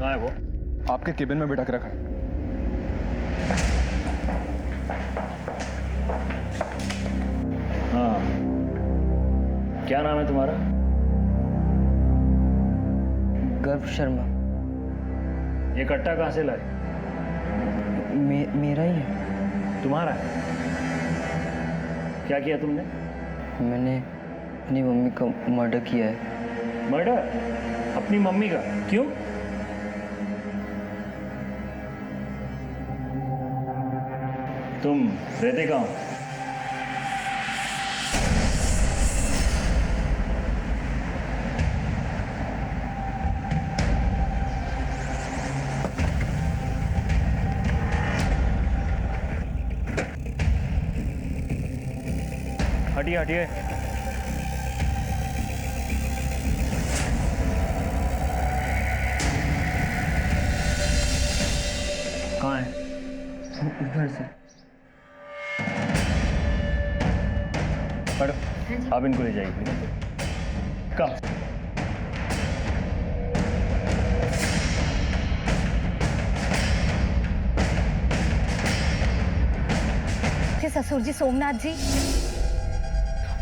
कहाँ है वो? आपके केबिन में बिठा के रखा है। हाँ, क्या नाम है तुम्हारा? गर्व शर्मा। ये कट्टा कहाँ से लाए? मेरा ही है। तुम्हारा है? क्या किया तुमने? मैंने अपनी मम्मी का मर्डर किया है। मर्डर? अपनी मम्मी का? क्यों? तुम रहते कहाँ हो? हटिए हटिए। कहाँ है? ऊपर से। मैडम आप इनको ले जाइए प्लीज। कम। ससुर जी सोमनाथ जी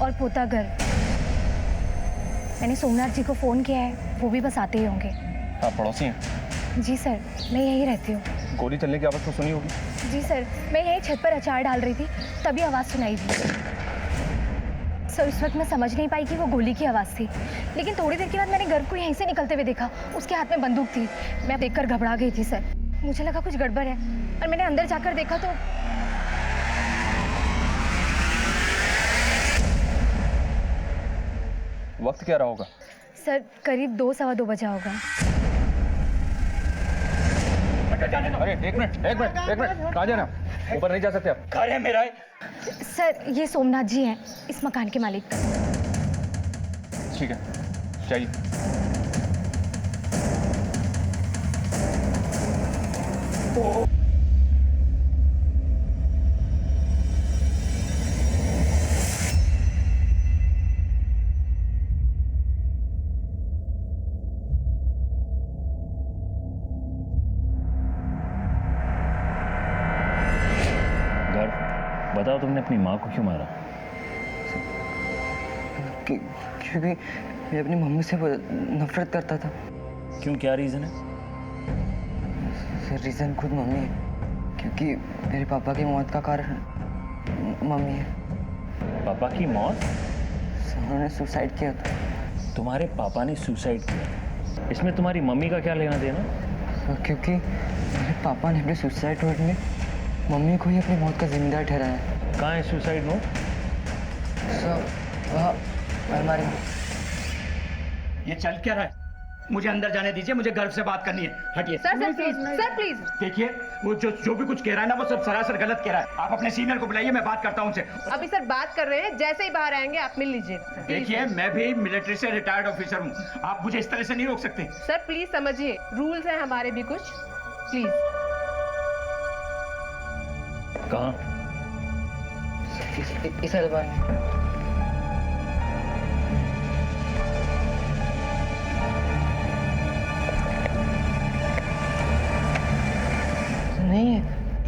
और पोता घर। मैंने सोमनाथ जी को फोन किया है, वो भी बस आते ही होंगे। आप पड़ोसी हैं? जी सर, मैं यहीं रहती हूँ। गोली चलने की आवाज़ तो सुनी होगी? जी सर, मैं यहीं छत पर अचार डाल रही थी, तभी आवाज़ सुनाई दी। सर उस वक्त मैं समझ नहीं पाई कि वो गोली की आवाज़ थी, लेकिन थोड़ी देर के बाद मैंने गर्व को यहीं से निकलते हुए देखा। उसके हाथ में बंदूक थी। मैं देखकर घबरा गई थी सर, मुझे लगा कुछ गड़बड़ है और मैंने अंदर जाकर देखा तो वक्त क्या रहा होगा? सर करीब 2-2:15 बजा होगा। अरे एक मिनट। कहाँ जा रहे हैं? ऊपर नहीं जा सकते आप। घर है मेरा है। सर ये सोमनाथ जी हैं, इस मकान के मालिक। ठीक है, चाहिए। बताओ तुमने अपनी माँ को क्यों मारा? क्योंकि मैं अपनी मम्मी से नफरत करता था। क्यों, क्या रीज़न है? सर रीज़न खुद मम्मी है, क्योंकि मेरे पापा की मौत का कारण मम्मी है। पापा की मौत? उन्होंने सुसाइड किया था। तुम्हारे पापा ने सुसाइड किया? इसमें तुम्हारी मम्मी का क्या लेना देना? क्योंकि मेरे पापा ने अपने सुसाइड नोट में मम्मी को ही अपनी मौत का जिम्मेदार ठहराया है। कहाँ है सुसाइड नोट? सर वहाँ अलमारी में। ये चल क्या रहा है? मुझे अंदर जाने दीजिए, मुझे गर्व से बात करनी है। हटिए। Sir please. देखिए वो जो भी कुछ कह रहा है ना, वो सब सरासर गलत कह रहा है। आप अपने सीनियर को बुलाइए, मैं बात करता हूँ उनसे। अभी सर बात कर रहे हैं, जैसे ही बाहर आएंगे आप मिल लीजिए। देखिए मैं भी मिलिट्री से रिटायर्ड ऑफिसर हूँ, आप मुझे इस तरह से नहीं रोक सकते। सर प्लीज समझिए, रूल्स हैं हमारे भी कुछ, प्लीज। कहाँ? इस अलमारी में। नहीं है,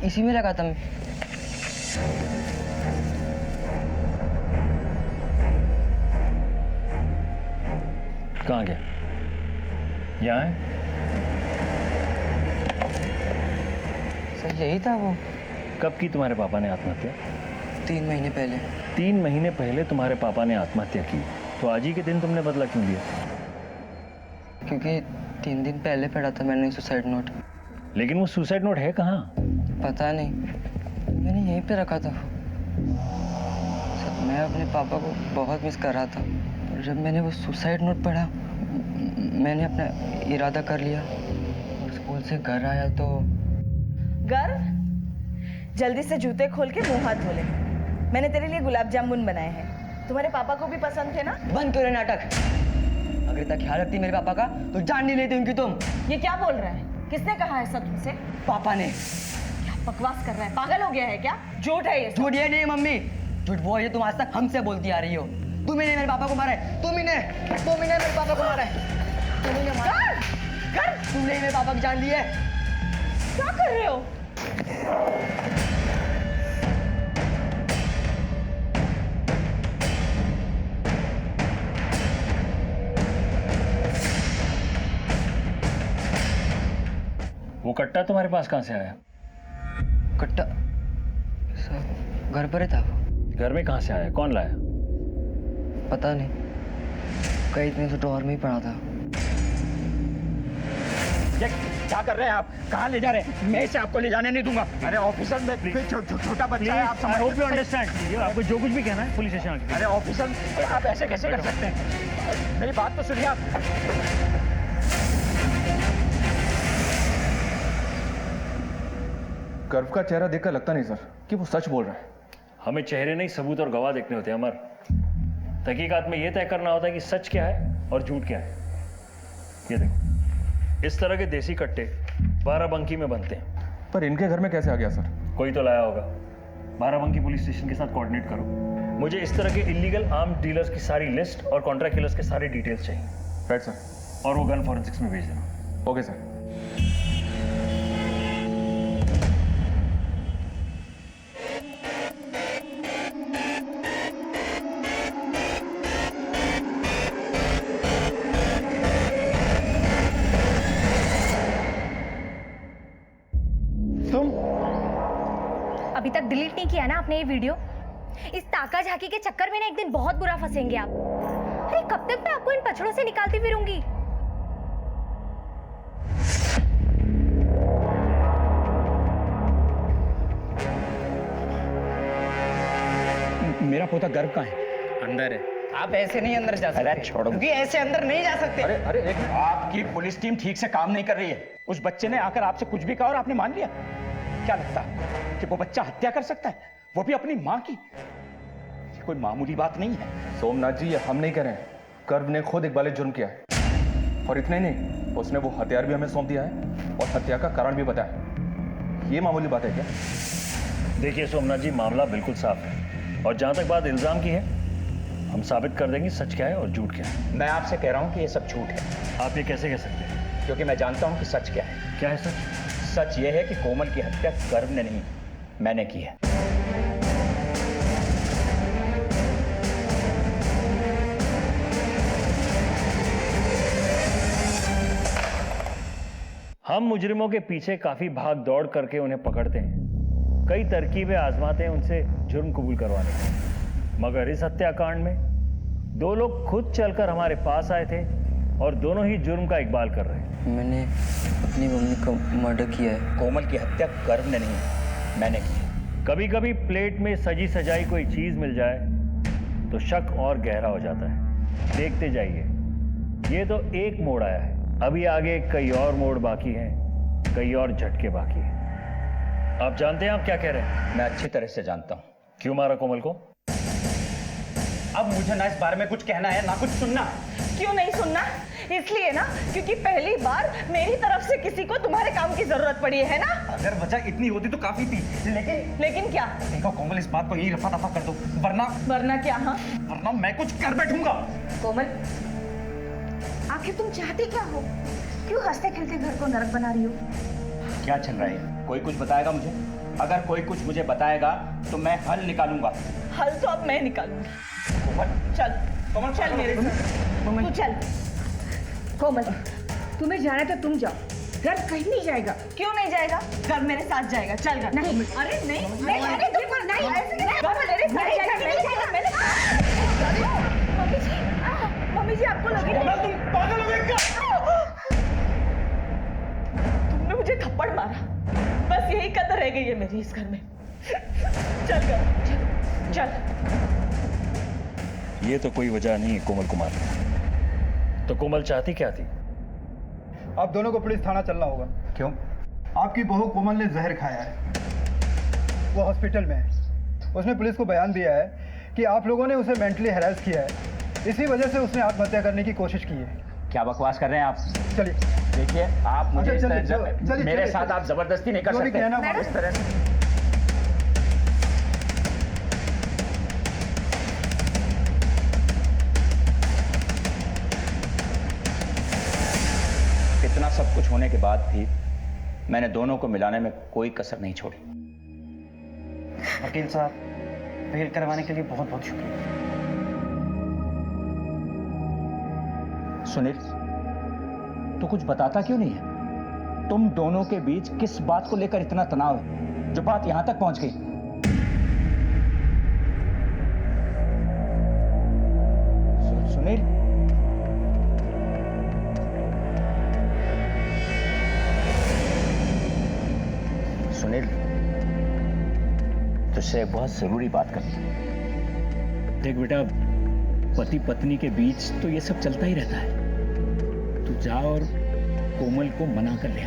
इसी में लगा था मैं। कहाँ गया? यहाँ है? सर यही था वो। कब की तुम्हारे पापा ने आत्महत्या? 3 महीने पहले। 3 महीने पहले तुम्हारे पापा ने आत्महत्या की, तो आज ही के दिन तुमने बदला क्यों लिया? क्योंकि 3 दिन पहले पढ़ा था मैंने सुसाइड नोट। लेकिन वो सुसाइड नोट है कहाँ? पता नहीं, मैंने यहीं पे रखा था। सर मैं अपने पापा को बहुत मिस कर रहा था, और जब मैंने वो सुसाइड नोट पढ़ा मैंने अपना इरादा कर लिया और स्कूल से घर आया तो। गर्व, जल्दी से जूते खोल के मुंह हाथ धो ले। मैंने तेरे लिए गुलाब जामुन बनाए हैं, तुम्हारे पापा को भी पसंद थे ना? बंद करो नाटक। अगर इतना ख्याल रखती मेरे पापा का तो जान नहीं लेती उनकी तुम। ये क्या बोल रहा है? किसने कहा है सब तुमसे? पापा ने। क्या बकवास कर रहा है? पागल हो गया है क्या? झूठ है ये सब। झूठ ये नहीं मम्मी, झूठ वो है तुम आज तक हमसे बोलती आ रही हो। तुम ही ने मेरे पापा को मारा है, तुम ही ने मेरे पापा को मारा है, तुम ही ने मारा है। तुमने ही मेरे पापा की जान ली है। क्या कर रहे हो? वो कट्टा तुम्हारे पास कहाँ से आया? कट्टा सब घर पर ही था वो। घर में कहाँ से आया? कौन लाया? पता नहीं, कई दिन से ड्रॉअर में ही पड़ा था। ये क्या कर रहे हैं आप? कहाँ ले जा रहे हैं? मैं इसे आपको ले जाने नहीं दूंगा। अरे ऑफिसर में कोई छोटा बच्चा है, आप समझ यू अंडरस्टैंड। आपको जो कुछ भी कहना है पुलिस स्टेशन आके। अरे ऑफिसर, आप ऐसे कैसे कर सकते हैं? मेरी बात तो सुनिए आप। गर्व का चेहरा देखकर लगता नहीं सर कि वो सच बोल रहा है। हमें चेहरे नहीं, सबूत और गवाह देखने होते हैं अमर। तहकीकात में यह तय करना होता है कि सच क्या है और झूठ क्या है। ये देखो, इस तरह के देसी कट्टे बाराबंकी में बनते हैं। पर इनके घर में कैसे आ गया सर? कोई तो लाया होगा। बाराबंकी पुलिस स्टेशन के साथ कोऑर्डिनेट करो। मुझे इस तरह के इलीगल आर्म डीलर्स की सारी लिस्ट और कॉन्ट्रैक्ट किलर्स के सारे डिटेल्स चाहिए। Right sir. और वो गन फॉरेंसिक्स में भेज देना। Okay sir. अभी तक डिलीट नहीं किया ना आपने ये वीडियो? इस ताका झाकी के चक्कर में ना एक दिन बहुत बुरा फंसेंगे आप। अरे कब तक मैं आपको इन पछड़ों से निकालती फिरूंगी? मेरा पोता गर्व कहाँ है? अंदर है। आप ऐसे नहीं अंदर जा सकते। अरे छोड़ो। क्योंकि ऐसे अंदर नहीं जा सकते। अरे अरे एक मिनट। आपकी पुलिस टीम ठीक से काम नहीं कर रही है। उस बच्चे ने आकर आपसे कुछ भी कहा और आपने मान लिया। क्या लगता है कि वो बच्चा हत्या कर सकता है, वो भी अपनी माँ की? ये कोई मामूली बात नहीं है। सोमनाथ जी, ये हम नहीं कह रहे हैं। कर्व ने खुद इकबाल जुर्म किया है, और इतना ही नहीं, उसने वो हथियार भी हमें सौंप दिया है और हत्या का कारण भी बताया। ये मामूली बात है क्या? देखिए सोमनाथ जी, मामला बिल्कुल साफ है। और जहां तक बात इल्जाम की है, हम साबित कर देंगे सच क्या है और झूठ क्या है। मैं आपसे कह रहा हूं कि ये सब झूठ है। आप ये कैसे कह सकते हैं? क्योंकि मैं जानता हूं कि सच क्या है। क्या है सच? सच ये है कि कोमल की हत्या गर्व ने नहीं, मैंने की है। हम मुजरिमों के पीछे काफी भाग दौड़ करके उन्हें पकड़ते हैं, कई तरकीबें आजमाते हैं उनसे जुर्म कबूल करवाने की। मगर इस हत्याकांड में दो लोग खुद चलकर हमारे पास आए थे और दोनों ही जुर्म का इकबाल कर रहे हैं। मैंने अपनी मम्मी का मर्डर किया है। कोमल की हत्या गर्व ने नहीं, मैंने की है। कभी कभी प्लेट में सजी सजाई कोई चीज मिल जाए तो शक और गहरा हो जाता है। देखते जाइए, ये तो एक मोड़ आया है, अभी आगे कई और मोड़ बाकी हैं, कई और झटके बाकी हैं। आप जानते हैं आप क्या कह रहे हैं? मैं अच्छी तरह से जानता हूं। क्यों मारा कोमल को? अब मुझे ना इस बारे में कुछ कहना है ना कुछ सुनना। क्यों नहीं सुनना? इसलिए ना क्योंकि पहली बार मेरी तरफ से किसी को तुम्हारे काम की जरूरत पड़ी है ना? अगर वजह इतनी होती तो काफी थी, लेकिन क्या? देखो कोमल, इस बात को यही रफा दफा कर दो, वरना क्या? हाँ, वरना मैं कुछ कर बैठूंगा। कोमल, आखिर तुम चाहती क्या हो? क्यों हंसते खेलते घर को नरक बना रही हो? क्या चल रहा है? कोई कुछ बताएगा मुझे? अगर कोई कुछ मुझे बताएगा तो मैं हल निकालूंगा। हल तो अब मैं निकालूंगी। कोमल, चल कोमल, चल मेरे साथ। तू चल। कोमल, तुम्हें जाना है तो तुम जाओ, घर कहीं नहीं जाएगा। क्यों नहीं जाएगा? घर मेरे साथ जाएगा। चल घर। नहीं। अरे नहीं, नहीं, अरे बिल्कुल नहीं। ऐसे नहीं, घर मेरे साथ जाएगा। मम्मी जी, आपको लगी कोमल, तुम पागल हो गई क्या? तुमने मुझे थप्पड़ मारा, बस यही कदर रह गई है मेरी इस घर में। चल घर, चल। ये तो कोई वजह नहीं है कोमल कुमार। तो कोमल चाहती क्या थी? आप दोनों को पुलिस थाना चलना होगा। क्यों? आपकी बहू कोमल ने जहर खाया है, वो हॉस्पिटल में है। उसने पुलिस को बयान दिया है कि आप लोगों ने उसे मेंटली हैरेस किया है, इसी वजह से उसने आत्महत्या करने की कोशिश की है। क्या बकवास कर रहे हैं आप? चलिए। देखिए, आप मुझे अच्छा, इस तरह चलिए, मेरे चलिए, साथ चलिए। आप जबरदस्ती नहीं कर जो भी सकते कहना मैडम। इस तरह से। कितना सब कुछ होने के बाद भी मैंने दोनों को मिलाने में कोई कसर नहीं छोड़ी। वकील साहब, बेल करवाने के लिए बहुत बहुत शुक्रिया। सुनील, तू कुछ बताता क्यों नहीं है? तुम दोनों के बीच किस बात को लेकर इतना तनाव है जो बात यहां तक पहुंच गई? सुनील, सुनील, तुझसे एक बहुत जरूरी बात करनी है। देख बेटा, पति पत्नी के बीच तो ये सब चलता ही रहता है। तू जा और कोमल को मना कर ले।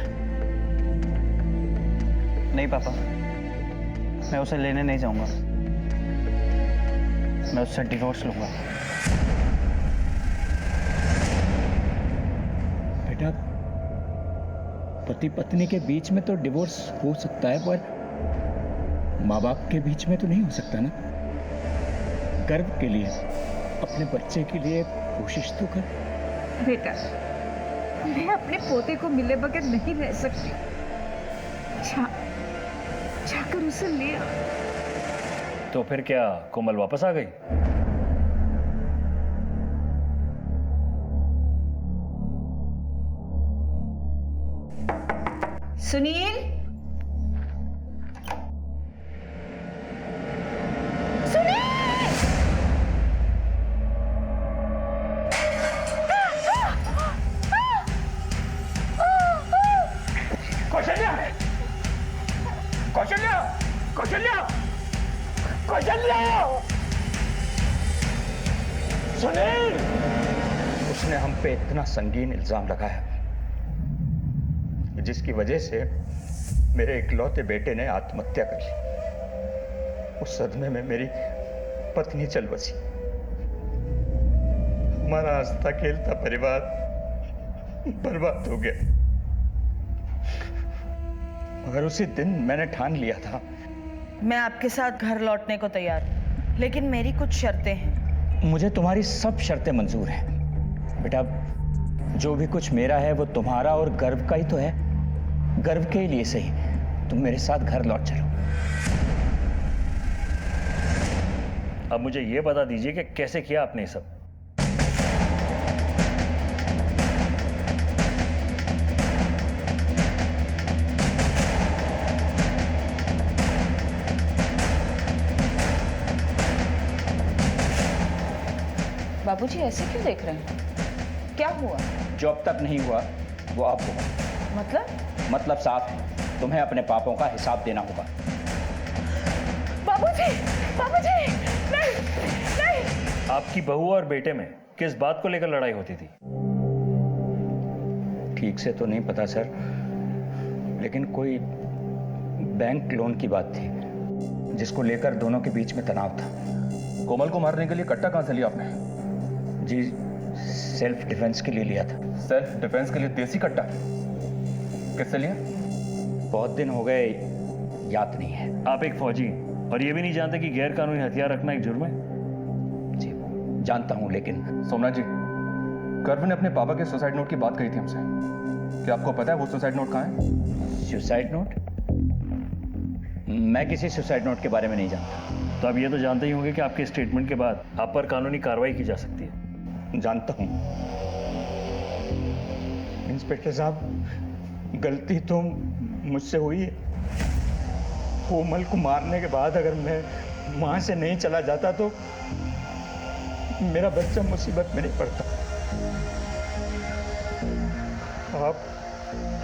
नहीं पापा, मैं उसे लेने नहीं जाऊंगा। मैं उससे डिवोर्स लूंगा। बेटा, पति पत्नी के बीच में तो डिवोर्स हो सकता है, पर माँ बाप के बीच में तो नहीं हो सकता ना। गर्व के लिए, अपने बच्चे के लिए कोशिश तो कर। बेटा, मैं अपने पोते को मिले बगैर नहीं रह सकती। जाकर उसे ले आ। तो फिर क्या कोमल वापस आ गई? सुनील, कौशल्या, कौशल्या, कौशल्या, कौशल्या! सुनील, उसने हम पे इतना संगीन इल्जाम लगाया जिसकी वजह से मेरे इकलौते बेटे ने आत्महत्या कर ली। उस सदमे में मेरी पत्नी चल बसी। हमारा हंसता खेलता परिवार बर्बाद हो गया। मगर उसी दिन मैंने ठान लिया था। मैं आपके साथ घर लौटने को तैयार हूँ, लेकिन मेरी कुछ शर्तें हैं। मुझे तुम्हारी सब शर्तें मंजूर हैं। बेटा, जो भी कुछ मेरा है वो तुम्हारा और गर्व का ही तो है। गर्व के लिए सही तुम मेरे साथ घर लौट चलो। अब मुझे ये बता दीजिए कि कैसे किया आपने ये सब? बाबूजी ऐसे क्यों देख रहे हैं? क्या हुआ? जो अब तक नहीं हुआ वो अब होगा। मतलब साफ है, तुम्हें अपने पापों का हिसाब देना होगा। बाबूजी, बाबूजी, नहीं, नहीं। आपकी बहू और बेटे में किस बात को लेकर लड़ाई होती थी? ठीक से तो नहीं पता सर, लेकिन कोई बैंक लोन की बात थी जिसको लेकर दोनों के बीच में तनाव था। कोमल को मारने के लिए कट्टा कहां से लिया आपने? जी, सेल्फ डिफेंस के लिए लिया था। सेल्फ डिफेंस के लिए देसी कट्टा किससे लिया? बहुत दिन हो गए, याद नहीं है। आप एक फौजी और ये भी नहीं जानते कि गैर कानूनी हथियार रखना एक जुर्म है? जी जानता हूं, लेकिन सोमनाथ जी, गर्व ने अपने पापा के सुसाइड नोट की बात कही थी हमसे। क्या आपको पता है वो सुसाइड नोट कहाँ है? Suicide note? मैं किसी सुसाइड नोट के बारे में नहीं जानता। तो आप ये तो जानते ही होंगे कि आपके स्टेटमेंट के बाद आप पर कानूनी कार्रवाई की जा सकती है। जानता हूं इंस्पेक्टर साहब, गलती तो मुझसे हुई है। कोमल को मारने के बाद अगर मैं वहां से नहीं चला जाता तो मेरा बच्चा मुसीबत में नहीं पड़ता।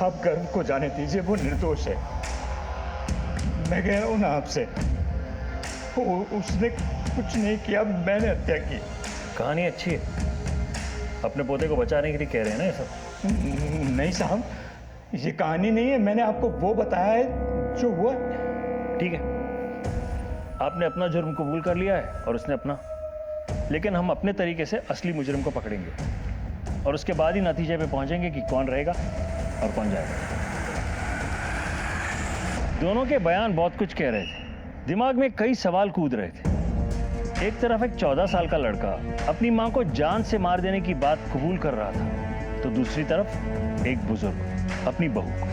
आप गर्व को जाने दीजिए, वो निर्दोष है। मैं कह रहा हूं ना आपसे, उसने कुछ नहीं किया, मैंने हत्या की। कहानी अच्छी है, अपने पोते को बचाने के लिए कह रहे हैं ना ये सब? नहीं साहब, ये कहानी नहीं है। मैंने आपको वो बताया है जो हुआ। ठीक है, आपने अपना जुर्म कबूल कर लिया है और उसने अपना, लेकिन हम अपने तरीके से असली मुजरिम को पकड़ेंगे और उसके बाद ही नतीजे पे पहुंचेंगे कि कौन रहेगा और कौन जाएगा। दोनों के बयान बहुत कुछ कह रहे थे, दिमाग में कई सवाल कूद रहे थे। एक तरफ एक 14 साल का लड़का अपनी मां को जान से मार देने की बात कबूल कर रहा था तो दूसरी तरफ एक बुजुर्ग अपनी बहू को।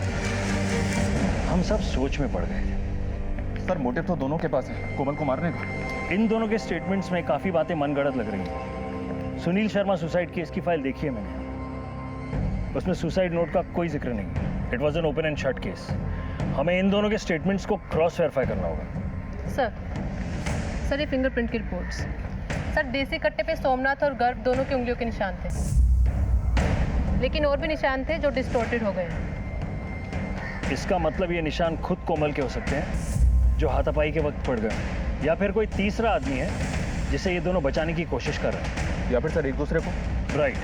हम सब सोच में पड़ गए थे। सर मोटिव तो दोनों के पास है, कोमल को मारने का। इन दोनों के स्टेटमेंट्स में काफी बातें मनगढ़ंत लग रही हैं। सुनील शर्मा सुसाइड केस की फाइल देखी है मैंने, उसमें सुसाइड नोट का कोई जिक्र नहीं। It was an open and shut case. हमें इन दोनों के स्टेटमेंट्स को क्रॉस वेरीफाई करना होगा। सर ये फिंगरप्रिंट की रिपोर्ट्स। सर देसी कट्टे पे सोमनाथ और गर्भ दोनों की उंगलियों के निशान थे, लेकिन और भी निशान थे जो डिस्टॉर्टेड हो गए। इसका मतलब ये निशान खुद कोमल के हो सकते हैं जो हाथापाई के वक्त पड़ गए, या फिर कोई तीसरा आदमी है जिसे ये दोनों बचाने की कोशिश कर रहे हैं, या फिर सर एक दूसरे को। राइट।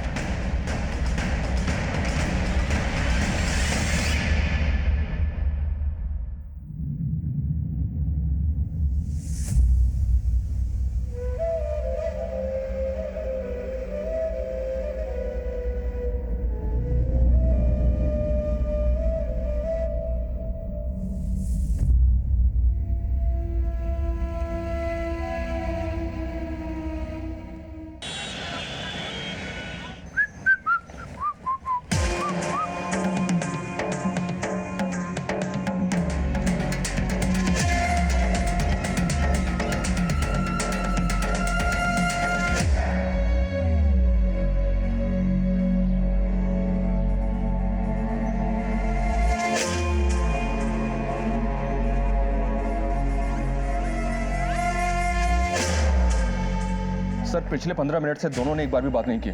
सर पिछले 15 मिनट से दोनों ने एक बार भी बात नहीं की।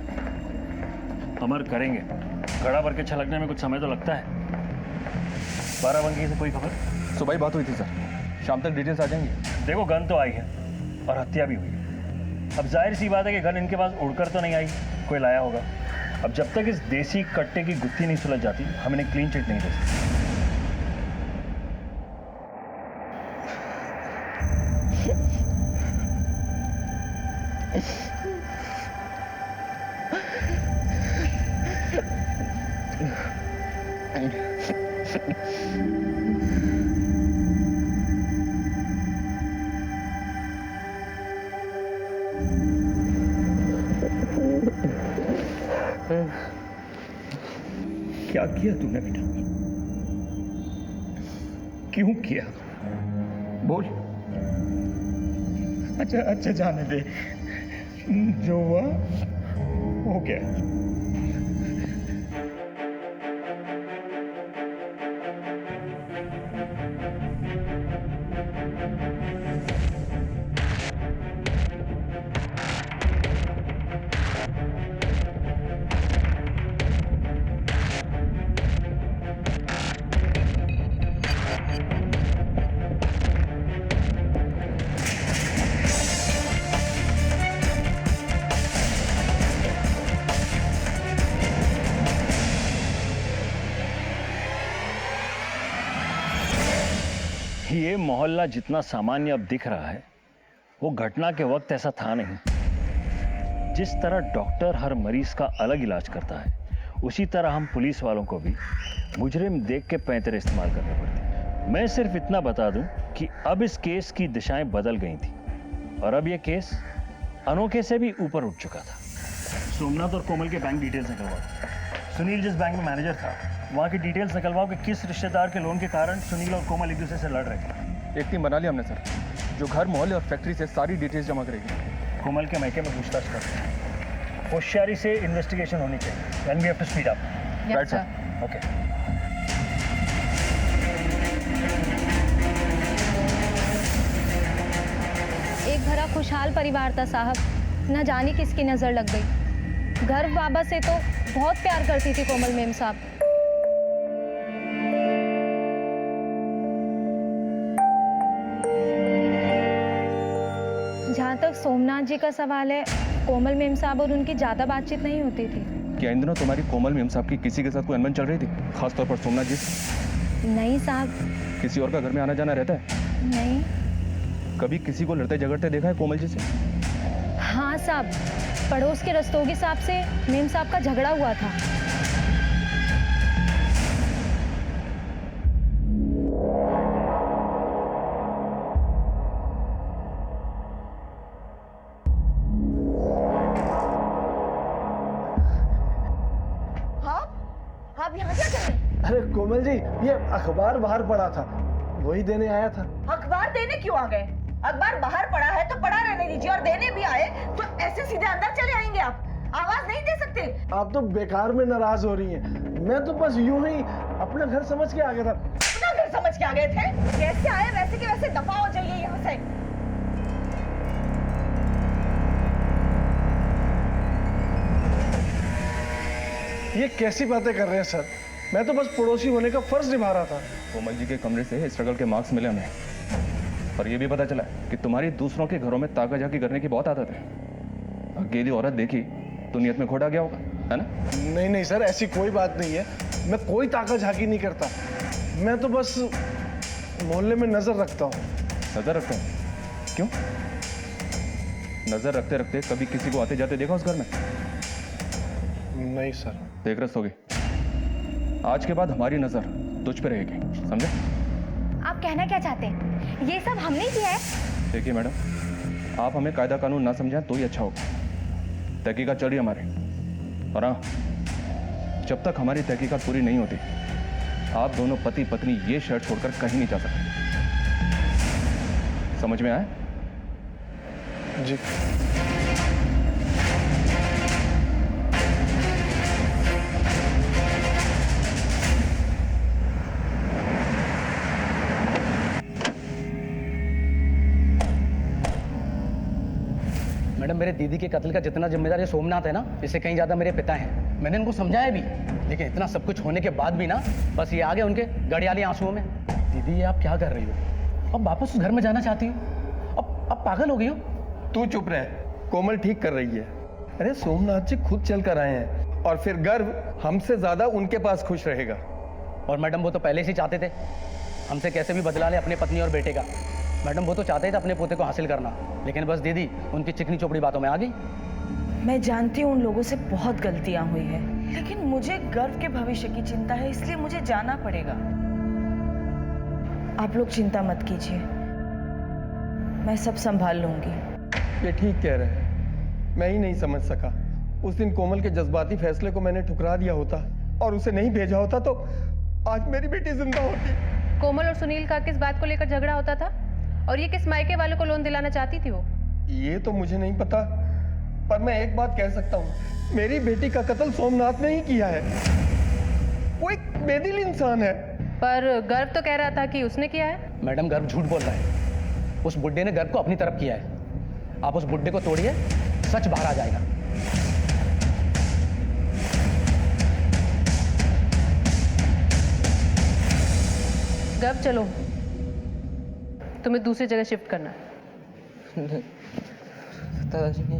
अमर करेंगे, घड़ा भर के छलकने में कुछ समय तो लगता है। बाराबंकी से कोई खबर? सुबह ही बात हुई थी सर, शाम तक डिटेल्स आ जाएंगी। देखो गन तो आई है और हत्या भी हुई है। अब जाहिर सी बात है कि गन इनके पास उड़कर तो नहीं आई, कोई लाया होगा। अब जब तक इस देसी कट्टे की गुत्थी नहीं सुलझ जाती, हम इन्हें क्लीन चिट नहीं दे सकते। क्या किया तूने बेटा? क्यों किया? बोल। अच्छा जाने दे, जो हुआ हो गया। ये मोहल्ला जितना सामान्य अब दिख रहा है, वो घटना के वक्त ऐसा था नहीं। जिस तरह डॉक्टर हर मरीज का अलग इलाज करता है, उसी तरह हम पुलिस वालों को भी मुजरिम देख के पैंतरे इस्तेमाल करने पड़ते हैं। मैं सिर्फ इतना बता दूं कि अब इस केस की दिशाएं बदल गई थी और अब ये केस अनोखे से भी ऊपर उठ चुका था। सोमनाथ और कोमल के बैंक डिटेल्स निकलवाओ। सुनील जिस बैंक में मैनेजर था, वहाँ की डिटेल्स निकलवाओ कि किस रिश्तेदार के लोन के कारण सुनील और कोमल एक दूसरे से लड़ रहे थे। एक टीम बना ली हमने सर, जो घर मोहल्ले और फैक्ट्री से सारी डिटेल्स जमा करेगी। कोमल के मैके में पूछताछ करते हैं। होशियारी से इन्वेस्टिगेशन होनी चाहिए। Then we have to speed up. Right sir. Okay. एक भरा खुशहाल परिवार था साहब, न जाने किसकी नजर लग गई। गर्व बाबा से तो बहुत प्यार करती थी कोमल मेम साहब। जहाँ तक सोमनाथ जी का सवाल है, कोमल मेम साहब और उनकी ज्यादा बातचीत नहीं होती थी। क्या इन दिनों तुम्हारी कोमल मेम साहब की किसी के साथ कोई अनबन चल रही थी, खासतौर पर सोमनाथ जी से? नहीं साहब। किसी और का घर में आना जाना रहता है? नहीं। कभी किसी को लड़ते झगड़ते देखा है कोमल जी से? हाँ साहब, पड़ोस के रस्तोगी साहब से मेम साहब का झगड़ा हुआ था। आप यहाँ क्या कर रहे हैं? अरे कोमल जी, ये अखबार बाहर पड़ा था, वही देने आया था। अखबार देने क्यों आ गए? अखबार बाहर पड़ा है तो पड़ा रहने दीजिए, और देने भी आए तो ऐसे सीधे अंदर चले आएंगे आप? आवाज नहीं दे सकते? आप तो बेकार में नाराज हो रही हैं। मैं तो बस यूं ही अपना घर समझ के आ गया था। अपना घर समझ के आ गए थे? कैसे आए वैसे के वैसे दफा हो जाइए यहाँ से। ये कैसी बातें कर रहे हैं सर? मैं तो बस पड़ोसी होने का फर्ज निभा रहा था। कोमल जी के कमरे से स्ट्रगल के मार्क्स मिले हमें, और ये भी पता चला कि तुम्हारी दूसरों के घरों में ताका झाकी करने की बहुत आदत है। अकेली औरत देखी तो नियत में खोट आ गया होगा, है ना? नहीं नहीं सर, ऐसी कोई बात नहीं है। मैं कोई ताका झाकी नहीं करता। मैं तो बस मोहल्ले में नजर रखता हूँ। नजर रखते हैं? क्यों? नजर रखते रखते कभी किसी को आते जाते देखा उस घर में? नहीं सर। देख रस्तोगी, आज के बाद हमारी नजर तुझ पे रहेगी, समझे? आप कहना क्या चाहते हैं? ये सब हमने किया है? देखिए मैडम, आप हमें कायदा कानून ना समझाएं तो ही अच्छा होगा। तहकीकात चल रही है हमारी, और हाँ, जब तक हमारी तहकीकात पूरी नहीं होती आप दोनों पति पत्नी ये शहर छोड़कर कहीं नहीं जा सकते। समझ में आया? जी। मैडम, मेरे दीदी के कत्ल का जितना जिम्मेदार ये सोमनाथ है ना, इससे कहीं ज्यादा मेरे पिता हैं। मैंने इनको समझाया भी, लेकिन इतना सब कुछ होने के बाद भी ना, बस ये आ गए उनके गड़ियाली आंसुओं में। दीदी, ये आप क्या कर रही हो? अब वापस उस घर में जाना चाहती हो? अब पागल हो गई हो? तू चुप रह, कोमल ठीक कर रही है। अरे सोमनाथ जी खुद चल कर आए हैं, और फिर गर्व हमसे ज्यादा उनके पास खुश रहेगा। और मैडम, वो तो पहले से चाहते थे हमसे कैसे भी बदला ले अपने पत्नी और बेटे का। मैडम, वो तो चाहते थे अपने पोते को हासिल करना, लेकिन बस दीदी उनकी चिकनी चोपड़ी बातों में आ गई। मैं जानती हूँ उन लोगों से बहुत गलतियां हुई है, लेकिन मुझे गर्व के भविष्य की चिंता है, इसलिए मुझे जाना पड़ेगा। आप लोग चिंता मत कीजिए, मैं सब संभाल लूंगी। ये ठीक कह रहे हैं, मैं ही नहीं समझ सका। उस दिन कोमल के जज्बाती फैसले को मैंने ठुकरा दिया होता और उसे नहीं भेजा होता तो आज मेरी बेटी जिंदा होती। कोमल और सुनील का किस बात को लेकर झगड़ा होता था, और ये किस मायके वालों को लोन दिलाना चाहती थी वो? ये तो मुझे नहीं पता, पर मैं एक बात कह सकता हूँ, मेरी बेटी का कत्ल सोमनाथ ने ही किया है। वो एक बेदिल इंसान है। पर गर्व तो कह रहा था कि उसने किया है। मैडम, गर्व झूठ बोल रहा है। उस बुड्ढे ने गर्व को अपनी तरफ किया है। आप उस बुड्ढे को तोड़िए, सच बाहर आ जाएगा। गर्व, चलो, तुम्हें दूसरी जगह शिफ्ट करना है। दादाजी ने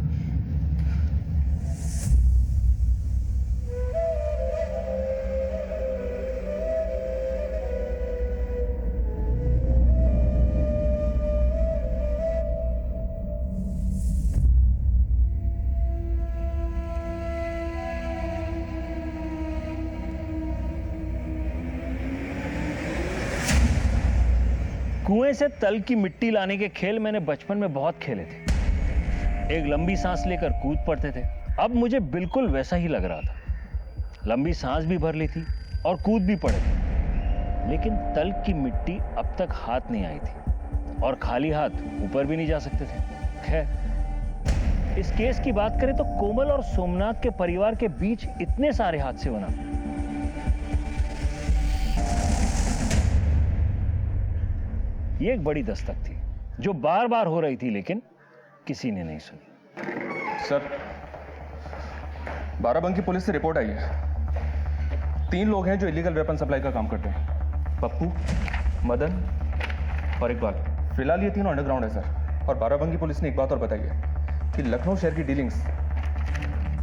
कुएं से तल की मिट्टी लाने के खेल मैंने बचपन में बहुत खेले थे। एक लंबी सांस लेकर कूद पड़ते थे। अब मुझे बिल्कुल वैसा ही लग रहा था। लंबी सांस भी भर ली थी और कूद भी पड़े थे, लेकिन तल की मिट्टी अब तक हाथ नहीं आई थी, और खाली हाथ ऊपर भी नहीं जा सकते थे। खैर, इस केस की बात करें तो कोमल और सोमनाथ के परिवार के बीच इतने सारे हादसे होना, ये एक बड़ी दस्तक थी जो बार बार हो रही थी, लेकिन किसी ने नहीं सुनी। सर, बाराबंकी पुलिस से रिपोर्ट आई है। 3 लोग हैं जो इलीगल वेपन सप्लाई का काम करते हैं, पप्पू, मदन और इकबाल। फिलहाल ये तीनों अंडरग्राउंड है सर। और बाराबंकी पुलिस ने एक बात और बताई है कि लखनऊ शहर की डीलिंग्स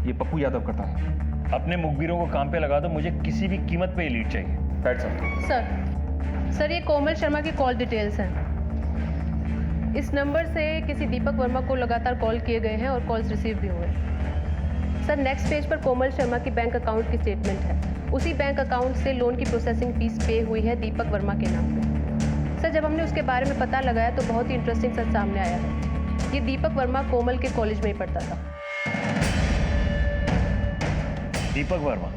ये पप्पू यादव करता है। अपने मुखबिरों को काम पे लगा दो, मुझे किसी भी कीमत पे ये लीड चाहिए। Right sir. सर, ये कोमल शर्मा की कॉल डिटेल्स हैं। इस नंबर से किसी दीपक वर्मा को लगातार कॉल किए गए हैं और कॉल्स रिसीव भी हुए। सर, नेक्स्ट पेज पर कोमल शर्मा की बैंक अकाउंट की स्टेटमेंट है। उसी बैंक अकाउंट से लोन की प्रोसेसिंग फीस पे हुई है दीपक वर्मा के नाम पे। सर, जब हमने उसके बारे में पता लगाया तो बहुत ही इंटरेस्टिंग सच सामने आया है। ये दीपक वर्मा कोमल के कॉलेज में ही पढ़ता था। दीपक वर्मा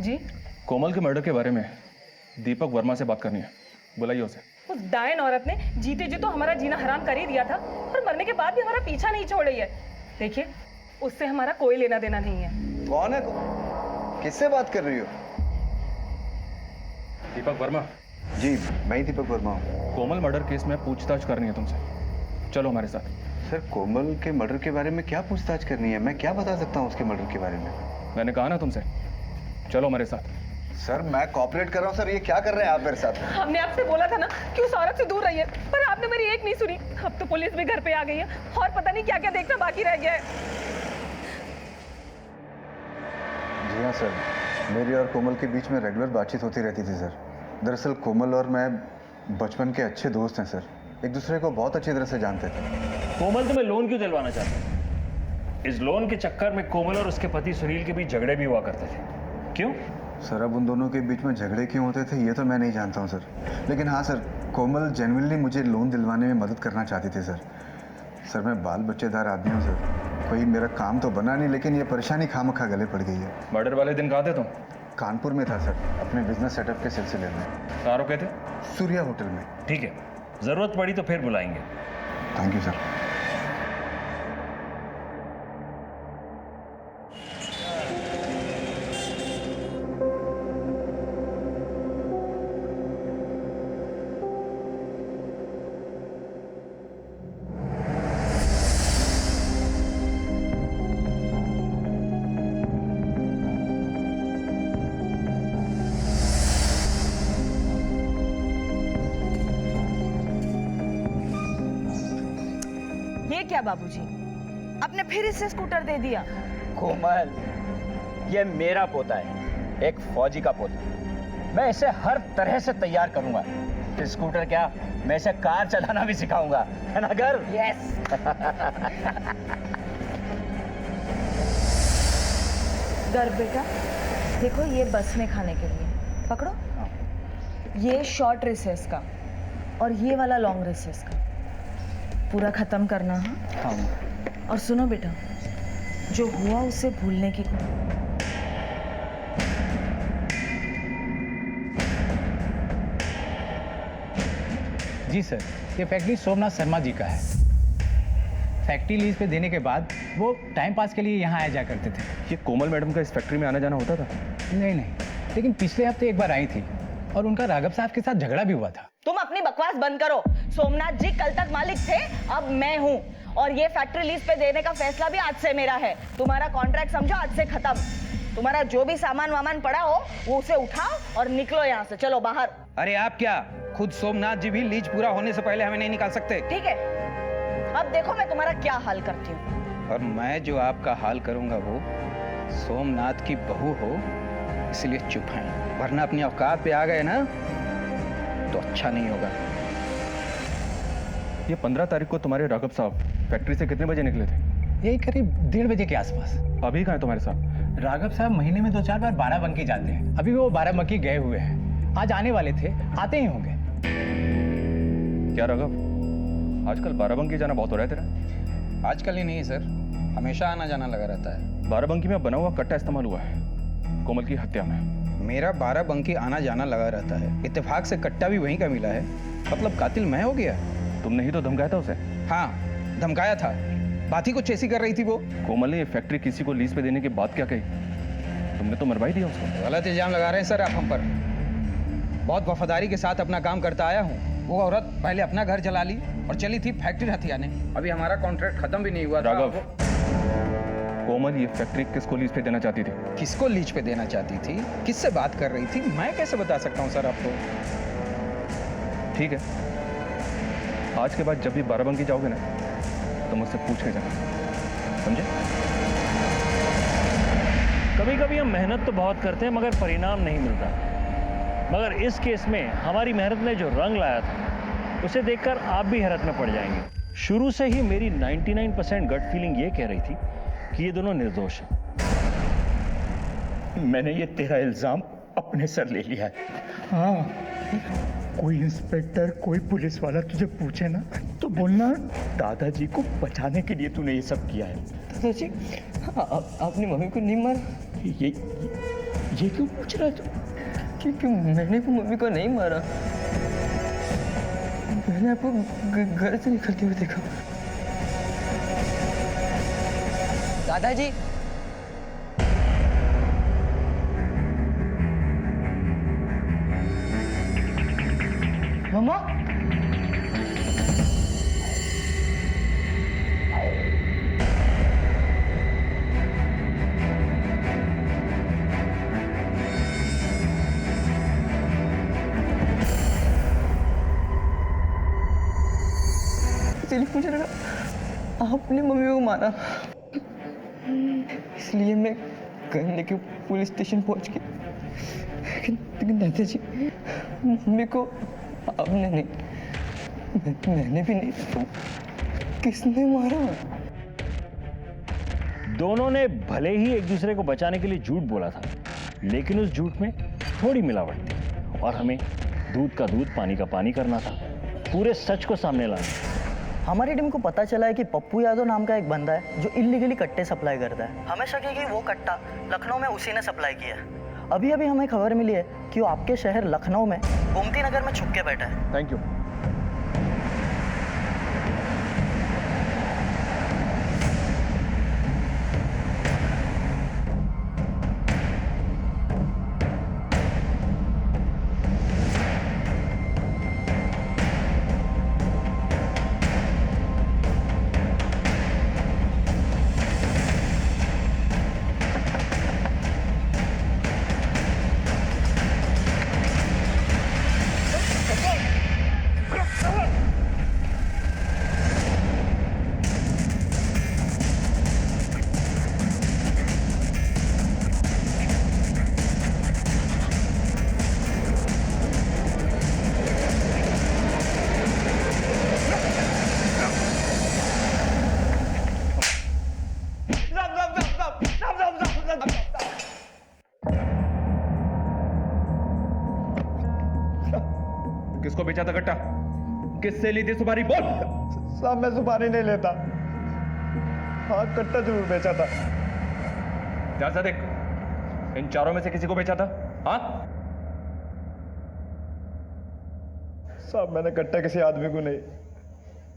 जी। कोमल के मर्डर के बारे में दीपक वर्मा से बात करनी है, बुलाइए उसे। उस डायन औरत ने जीते जी तो हमारा जीना हराम कर ही दिया था और मरने के बाद भी हमारा पीछा नहीं छोड़ रही है। देखिए, उससे हमारा कोई लेना देना नहीं है। कौन है? किससे बात कर रही हो? दीपक वर्मा। जी, मैं ही दीपक वर्मा हूँ। कोमल मर्डर केस में पूछताछ करनी है तुमसे, चलो हमारे साथ। सर, कोमल के मर्डर के बारे में क्या पूछताछ करनी है? मैं क्या बता सकता हूँ उसके मर्डर के बारे में? मैंने कहा ना तुमसे, चलो हमारे साथ। सर, मैं कॉपरेट कर रहा हूँ। सर, ये क्या कर रहे हैं आप मेरे साथ? हमने आपसे बोला था ना कि उस औरत से दूर रहिए, पर आपने मेरी एक नहीं सुनी। अब तो पुलिस भी घर पे आ गई है और पता नहीं क्या क्या देखना बाकी रह गया है। जी हाँ सर, मेरी और कोमल के बीच में रेगुलर बातचीत होती रहती थी सर। दरअसल कोमल और मैं बचपन के अच्छे दोस्त हैं सर, एक दूसरे को बहुत अच्छी तरह से जानते थे। कोमल तुम्हें लोन क्यों दिलवाना चाहते हैं? इस लोन के चक्कर में कोमल और उसके पति सुनील के बीच झगड़े भी हुआ करते थे, क्यों? सर, अब उन दोनों के बीच में झगड़े क्यों होते थे ये तो मैं नहीं जानता हूँ सर, लेकिन हाँ सर, कोमल जेन्युइनली मुझे लोन दिलवाने में मदद करना चाहती थी सर। सर, मैं बाल बच्चेदार आदमी हूँ सर, कोई मेरा काम तो बना नहीं, लेकिन ये परेशानी खामखा गले पड़ गई है। मर्डर वाले दिन कहाँ थे तुम? कानपुर में था सर, अपने बिजनेस सेटअप के सिलसिले में। कहाँ रुके थे? सूर्या होटल में। ठीक है, जरूरत पड़ी तो फिर बुलाएंगे। Thank you sir. ये क्या बाबूजी, आपने फिर इसे स्कूटर दे दिया? कोमल, ये मेरा पोता है, एक फौजी का पोता। मैं इसे हर तरह से तैयार करूंगा। स्कूटर क्या, मैं इसे कार चलाना भी सिखाऊंगा, है ना गर्व? यस। गर्व बेटा, देखो ये बस में खाने के लिए पकड़ो। ये शॉर्ट रिसेस का और ये वाला लॉन्ग रिसेस का पूरा खत्म करना। हाँ। और सुनो बेटा, जो हुआ उसे भूलने की। जी सर, ये फैक्ट्री सोमनाथ शर्मा जी का है। फैक्ट्री लीज पे देने के बाद वो टाइम पास के लिए यहाँ आया जा करते थे। ये कोमल मैडम का इस फैक्ट्री में आना जाना होता था? नहीं नहीं, लेकिन पिछले हफ्ते एक बार आई थी और उनका राघव साहब के साथ झगड़ा भी हुआ था। तुम अपनी बकवास बंद करो। सोमनाथ जी कल तक मालिक थे, अब मैं हूँ, और ये फैक्ट्री लीज पे देने का फैसला भी आज से मेरा है। तुम्हारा कॉन्ट्रैक्ट समझो आज से खत्म। तुम्हारा जो भी सामान वामान पड़ा हो वो उसे उठाओ और निकलो यहाँ से, चलो बाहर। अरे आप क्या, खुद सोमनाथ जी भी लीज पूरा होने से पहले हमें नहीं निकाल सकते? ठीक है, अब देखो मैं तुम्हारा क्या हाल करती हूँ। और मैं जो आपका हाल करूंगा वो सोमनाथ की बहू हो, इसलिए चुप हैं, वरना अपनी औकात पे आ गए ना तो अच्छा नहीं होगा। ये 15 तारीख को तुम्हारे राघव साहब फैक्ट्री से कितने बजे निकले थे? यही करीब 1:30 बजे के आसपास। अभी कहाँ है तुम्हारे साथ? राघव साहब महीने में 2-4 बार बाराबंकी जाते हैं। अभी भी वो बाराबंकी गए हुए हैं, आज आने वाले थे, आते ही होंगे। क्या राघव, आजकल बाराबंकी जाना बहुत हो रहा है तेरा? आजकल ही नहीं सर, हमेशा आना जाना लगा रहता है। बाराबंकी में बना हुआ कट्टा इस्तेमाल हुआ है कोमल की हत्या में। मेरा बाराबंकी आना जाना लगा रहता है, इत्तेफाक से कट्टा भी वहीं का मिला है। मतलब कातिल मैं हो गया? तुमने ही तो धमकाया था उसे। हाँ, धमकाया था, बात ही कुछ ऐसी कर रही थी वो। कोमल ने ये फैक्ट्री किसी को लीज पे देने की बात क्या कही? तुमने तो मरवा ही दिया उसको। गलत इल्जाम लगा रहे हैं सर आप हम पर। बहुत वफादारी के साथ अपना काम करता आया हूँ। वो औरत पहले अपना घर जला ली और चली थी फैक्ट्री हथियाने। अभी हमारा कॉन्ट्रैक्ट खत्म भी नहीं हुआ था। राघव, कोमल ये फैक्ट्री किसको लीज पे देना चाहती थी? किसको लीज पे देना चाहती थी, किससे बात कर रही थी, मैं कैसे बता सकता हूँ सर आपको? ठीक है, आज के बाद जब भी बाराबंकी जाओगे ना तो मुझसे पूछ के जाना, समझे? कभी कभी हम मेहनत तो बहुत करते हैं मगर परिणाम नहीं मिलता। मगर इस केस में हमारी मेहनत ने जो रंग लाया था उसे देखकर आप भी हैरत में पड़ जाएंगे। शुरू से ही मेरी 99% गट फीलिंग ये कह रही थी कि ये दोनों निर्दोष हैं। मैंने ये तेरा इल्जाम अपने सर ले लिया है। हाँ, कोई इंस्पेक्टर कोई पुलिस वाला तुझे पूछे ना तो बोलना दादाजी को बचाने के लिए तूने ये सब किया है। दादाजी, अपनी मम्मी को नहीं मारा? ये क्यों पूछ रहा है तू? क्योंकि मैंने वो मम्मी को नहीं मारा, मैंने आपको घर से निकलते हुए देखा। दादाजी, मम्मा, इसलिए मुझे लगा आपने मम्मी को मारा, इसलिए मैं घर लेके पुलिस स्टेशन पहुंच गई। लेकिन दादाजी, मम्मी को आपने नहीं, मैंने भी नहीं, तो किसने मारा? दोनों ने भले ही एक दूसरे को बचाने के लिए झूठ बोला था, लेकिन उस झूठ में थोड़ी मिलावट थी और हमें दूध का दूध पानी का पानी करना था, पूरे सच को सामने लाना। हमारी टीम को पता चला है कि पप्पू यादव नाम का एक बंदा है जो इल्लीगली कट्टे सप्लाई करता है। हमें शक है कि वो कट्टा लखनऊ में उसी ने सप्लाई किया है। अभी अभी हमें खबर मिली है कि वो आपके शहर लखनऊ में गोमती नगर में छुप के बैठा है। Thank you. किसको बेचा था कट्टा? किससे ली थी सुपारी? बोल। साहब मैं सुपारी नहीं लेता। हाँ कट्टा जरूर बेचा था। ध्यान से देख, इन चारों में से किसी को बेचा था? हाँ साहब मैंने कट्टा किसी आदमी को नहीं,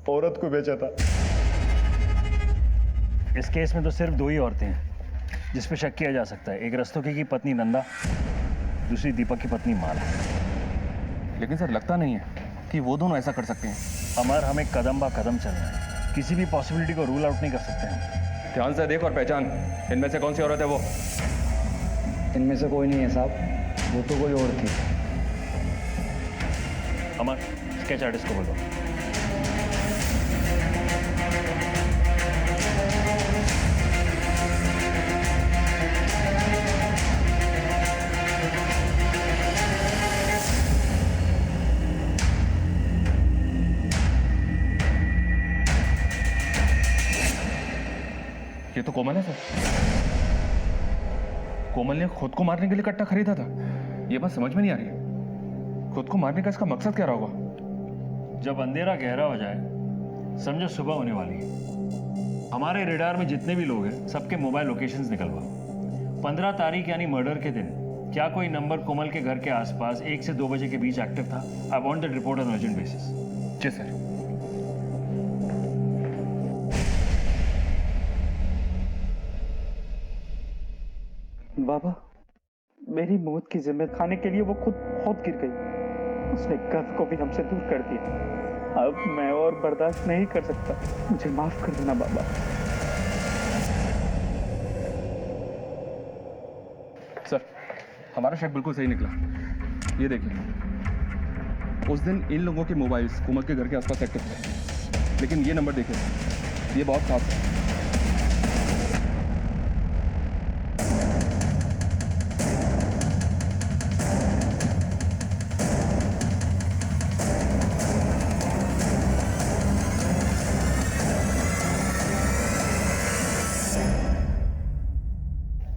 औरत को बेचा था। इस केस में तो सिर्फ दो ही औरतें हैं जिस पे शक किया जा सकता है, एक रस्तोगी की पत्नी नंदा, दूसरी दीपक की पत्नी माला। लेकिन सर लगता नहीं है कि वो दोनों ऐसा कर सकते हैं। अमर, हमें कदम बा कदम चलना है, किसी भी पॉसिबिलिटी को रूल आउट नहीं कर सकते हैं। ध्यान से देख और पहचान, इनमें से कौन सी औरत है वो? इनमें से कोई नहीं है साहब, वो तो कोई और थी। अमर, स्केच आर्टिस्ट को बोलो। ये तो कोमल है सर। कोमल ने खुद को मारने के लिए कट्टा खरीदा था। ये बात समझ में नहीं आ रही है, खुद को मारने का इसका मकसद क्या रहा होगा? जब अंधेरा गहरा हो जाए, समझो सुबह होने वाली है। हमारे रेडार में जितने भी लोग हैं, सबके मोबाइल लोकेशंस निकलवाओ। 15 तारीख यानी मर्डर के दिन क्या कोई नंबर कोमल के घर के आसपास 1 से 2 बजे के बीच एक्टिव था? I want that report on urgent basis. जी सर। बाबा, मेरी मौत की जिम्मेदारी खाने के लिए वो खुद बहुत गिर गई। उसने गर्व को भी हमसे दूर कर दिया। अब मैं और बर्दाश्त नहीं कर सकता। मुझे माफ कर देना बाबा। सर, हमारा शक बिल्कुल सही निकला। ये देखिए, उस दिन इन लोगों के मोबाइल्स कोमल के घर के आसपास एक्टिव थे, लेकिन ये नंबर देखिए, ये बहुत खास है।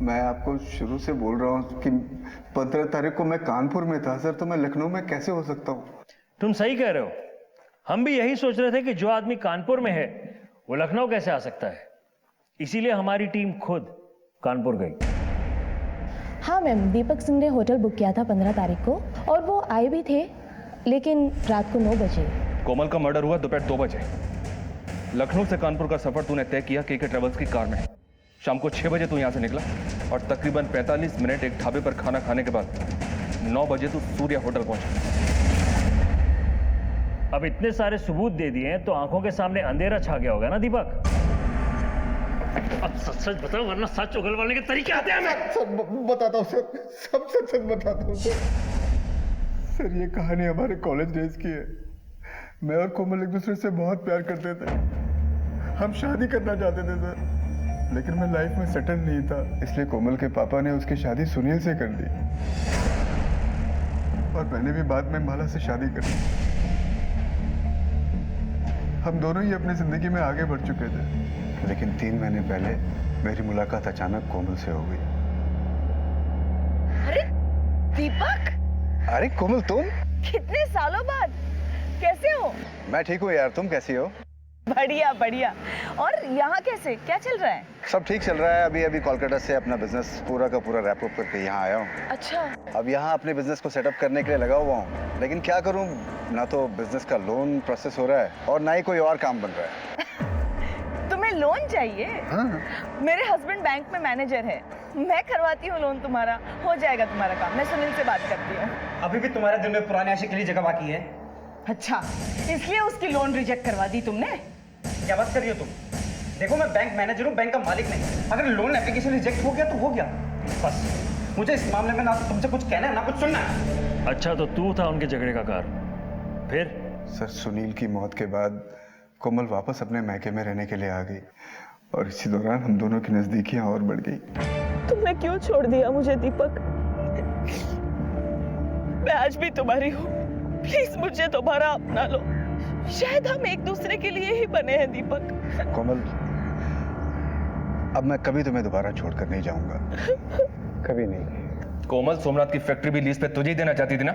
मैं आपको शुरू से बोल रहा हूँ कि 15 तारीख को मैं कानपुर में था सर, तो मैं लखनऊ में कैसे हो सकता हूँ? तुम सही कह रहे हो, हम भी यही सोच रहे थे कि जो आदमी कानपुर में है वो लखनऊ कैसे आ सकता है। इसीलिए हमारी टीम खुद कानपुर गई। हाँ मैम, दीपक सिंह ने होटल बुक किया था 15 तारीख को और वो आए भी थे, लेकिन रात को 9 बजे। कोमल का मर्डर हुआ दोपहर 2 बजे। लखनऊ से कानपुर का सफर तूने तय किया केके ट्रेवल्स की कार में। शाम को 6 बजे तू यहाँ से निकला और तकरीबन 45 मिनट एक ढाबे पर खाना खाने के बाद 9 बजे तू सूर्या होटल पहुंचा। अब इतने सारे सबूत दे दिए हैं तो आंखों के सामने अंधेरा छा गया होगा ना दीपक? अब सच सच बताओ वरना सच उगलवाने के तरीके आते हैं। मैं सब बताता हूँ सर, सब सच सच बताता हूँ सर। सर ये कहानी हमारे कॉलेज डेज की है। मैं और कोमल एक दूसरे से बहुत प्यार करते थे। हम शादी करना चाहते थे सर, लेकिन मैं लाइफ में सेटल नहीं था, इसलिए कोमल के पापा ने उसकी शादी सुनील से कर दी और मैंने भी बाद में माला से शादी कर दी। हम दोनों ही अपनी जिंदगी में आगे बढ़ चुके थे, लेकिन 3 महीने पहले मेरी मुलाकात अचानक कोमल से हो गई। अरे दीपक, अरे कोमल तुम? कितने सालों बाद, कैसे हो? मैं ठीक हूँ यार, तुम कैसी हो? बढ़िया बढ़िया। और यहाँ कैसे, क्या चल रहा है? सब ठीक चल रहा है। अभी कोलकाता से अपना बिजनेस पूरा का पूरा रैप अप करके यहाँ आया हूँ। अच्छा। अब यहाँ अपने बिजनेस को सेटअप करने के लिए लगा हुआ हूँ, लेकिन क्या करूँ, ना तो बिजनेस का लोन प्रोसेस हो रहा है और ना ही कोई और काम बन रहा है। तुम्हें लोन चाहिए? हाँ। मेरे हस्बैंड बैंक में मैनेजर है, मैं करवाती हूँ लोन, तुम्हारा हो जाएगा तुम्हारा काम। मैं सुनील से बात करती हूँ। अभी भी तुम्हारे दिल में पुराने आशिक के लिए जगह बाकी है? अच्छा, इसलिए उसकी लोन रिजेक्ट करवा दी तुमने? क्या बात कर रही हो तुम? देखो मैं बैंक मैनेजर हूँ, बैंक का मालिक नहीं। अगर लोन एप्लीकेशन रिजेक्ट हो गया तो हो गया, बस। मुझे इस मामले में ना तो तुमसे कुछ कहना है ना कुछ सुनना है। अच्छा तो तू था उनके झगड़े का कारण? फिर? सर सुनील की मौत के बाद कोमल वापस अपने मैके में रहने के लिए आ गई और इसी दौरान हम दोनों की नजदीकियां और बढ़ गई। तुमने क्यों छोड़ दिया मुझे दीपक? मैं आज भी तुम्हारी हूँ, प्लीज मुझे दोबारा अपना लो। शायद हम एक दूसरे के लिए ही बने हैं दीपक। कोमल, अब मैं कभी तुम्हें दोबारा छोड़कर नहीं जाऊंगा, कभी नहीं। कोमल सोमनाथ की फैक्ट्री भी लीज पे तुझे ही देना चाहती थी ना?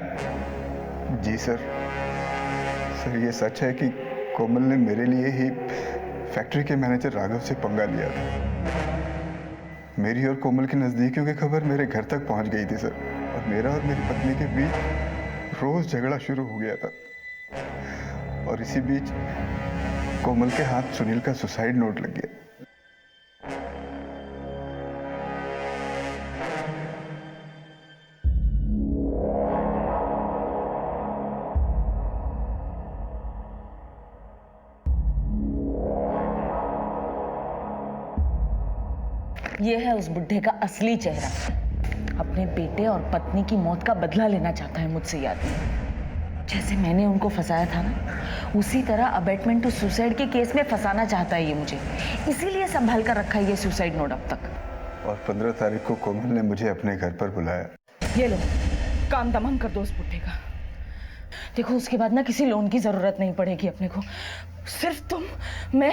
जी सर। सर ये सच है कि कोमल ने मेरे लिए ही फैक्ट्री के मैनेजर राघव से पंगा लिया था। मेरी और कोमल की नजदीकियों की खबर मेरे घर तक पहुंच गई थी सर, और मेरा और मेरी पत्नी के बीच रोज झगड़ा शुरू हो गया था। और इसी बीच कोमल के हाथ सुनील का सुसाइड नोट लग गया। ये है उस बुढ़े का असली चेहरा। अपने बेटे और पत्नी की मौत का बदला लेना चाहता है मुझसे, याद नहीं। जैसे मैंने उनको फंसाया था ना, उसी तरह अबेटमेंट टू सुसाइड के केस में फंसाना चाहता है ये मुझे। इसीलिए संभाल कर रखा है ये सुसाइड नोट अब तक। और 15 तारीख को कोमल ने मुझे अपने घर पर बुलाया। ये लो, काम तमाम कर दो उस बुढ़े का। देखो उसके बाद ना किसी लोन की जरूरत नहीं पड़ेगी अपने को, सिर्फ तुम, मैं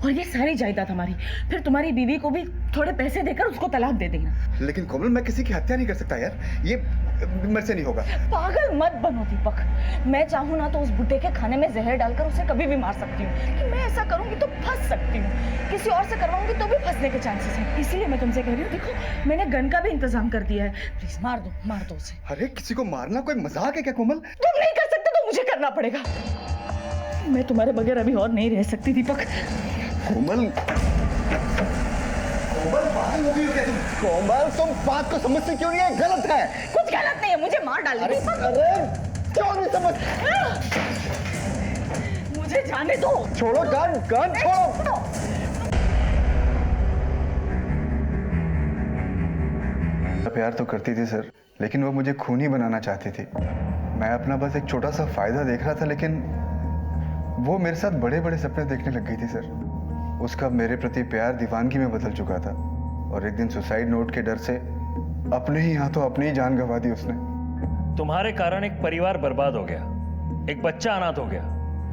और ये सारी जायदाद हमारी। फिर तुम्हारी बीवी को भी थोड़े पैसे देकर उसको तलाक दे देना। लेकिन कोमल, मैं किसी की हत्या नहीं कर सकता यार, ये मेरे से नहीं होगा। पागल मत बनो दीपक। मैं चाहूँ ना तो उस बुड्ढे के खाने में जहर डालकर उसे कभी भी मार सकती हूँ, लेकिन मैं ऐसा करूंगी तो फंस सकती हूँ। किसी और से करवाऊंगी तो भी फंसने के चांसेस हैं। इसीलिए मैं तुमसे कह रही हूँ, देखो मैंने गन का भी इंतजाम कर दिया है, प्लीज मार दो उसे। अरे किसी को मारना कोई मजाक है क्या कोमल? तुम नहीं कर सकते तो मुझे करना पड़ेगा। मैं तुम्हारे बगैर अभी और नहीं रह सकती दीपक। कोमल, कोमल तुम बात को समझती क्यों नहीं है? गलत है। कुछ गलत नहीं है, मुझे मार डालना। अरे क्यों नहीं समझ? मुझे जाने दो। छोड़ो गन छोड़ो। प्यार तो करती थी सर, लेकिन वो मुझे खूनी बनाना चाहती थी। मैं अपना बस एक छोटा सा फायदा देख रहा था, लेकिन वो मेरे साथ बड़े बड़े सपने देखने लग गई थी सर। उसका मेरे प्रति प्यार दीवानगी में बदल चुका था, और एक दिन सुसाइड नोट के डर से अपने ही हाथों अपनी ही जान गंवा दी उसने। तुम्हारे कारण एक परिवार बर्बाद हो गया, एक बच्चा अनाथ हो गया।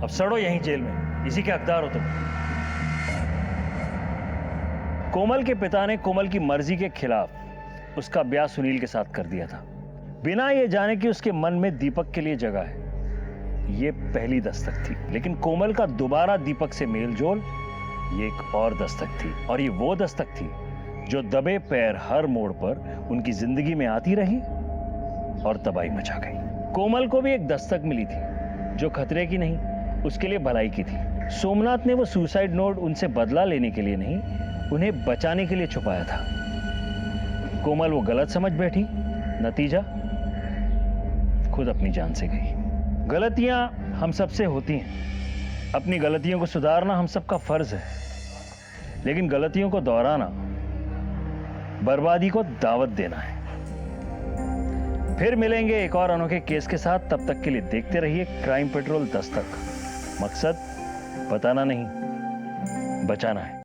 अब सड़ो यहीं जेल में, इसी के हकदार हो तुम। कोमल के पिता ने कोमल की मर्जी के खिलाफ उसका ब्याह सुनील के साथ कर दिया था, बिना ये जाने कि उसके मन में दीपक के लिए जगह है। ये पहली दस्तक थी, लेकिन कोमल का दोबारा दीपक से मेल जोल ये एक और दस्तक थी, और ये वो दस्तक थी जो दबे पैर हर मोड़ पर उनकी जिंदगी में आती रही और तबाही मचा गई। कोमल को भी एक दस्तक मिली थी जो खतरे की नहीं, उसके लिए भलाई की थी। सोमनाथ ने वो सुसाइड नोट उनसे बदला लेने के लिए नहीं, उन्हें बचाने के लिए छुपाया था। कोमल वो गलत समझ बैठी, नतीजा खुद अपनी जान से गई। गलतियां हम सबसे होती हैं, अपनी गलतियों को सुधारना हम सबका फर्ज है, लेकिन गलतियों को दोहराना बर्बादी को दावत देना है। फिर मिलेंगे एक और अनोखे केस के साथ, तब तक के लिए देखते रहिए क्राइम पेट्रोल दस्तक। मकसद बताना नहीं, बचाना है।